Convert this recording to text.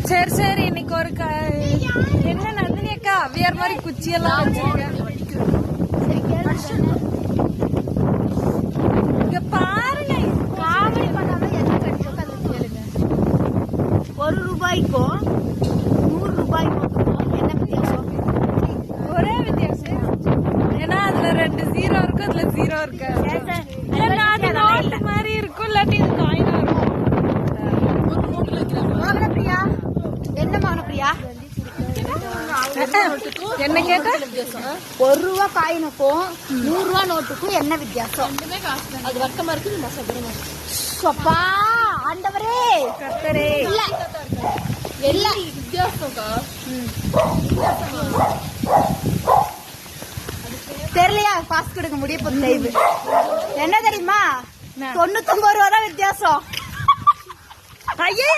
சரி சரி, இன்னைக்கு ஒரு என்ன நந்தினி அக்கா அவ்வியார் மாதிரி குச்சியெல்லாம் வச்சிருக்கேன். இங்க பாருங்க, காமெடி பண்ணாம என்ன கிடைக்கும் அது கேளுங்க. 1 ரூபாய்க்கும் 100 ரூபாய்க்கும் என்ன வித்தியாசம்? ஒரே வித்தியாசம். ஏன்னா அதுல 2 0 இருக்கும், அதுல 0 இருக்கு. இல்லன்னா அது நோட்டு மாதிரி இருக்கும், இல்லாட்டி இது காயினா இருக்கும். மோகனப்பிரியா, என்ன மோகனப்பிரியா என்ன கேட்ட? 1 ரூபா காயினுக்கும் 100 ரூபா நோட்டுக்கும் என்ன வித்தியாசம்? அது வர்க்கமா இருக்கு. அப்பா ஆண்டவரே கர்த்தரே, இல்ல இல்ல வித்தியாசம்க்கா. தெரியலையா? பாஸ் கொடுக்க முடிய போகுது. என்ன தெரியுமா? 99 ரூபா தான் வித்தியாசம். ஐயே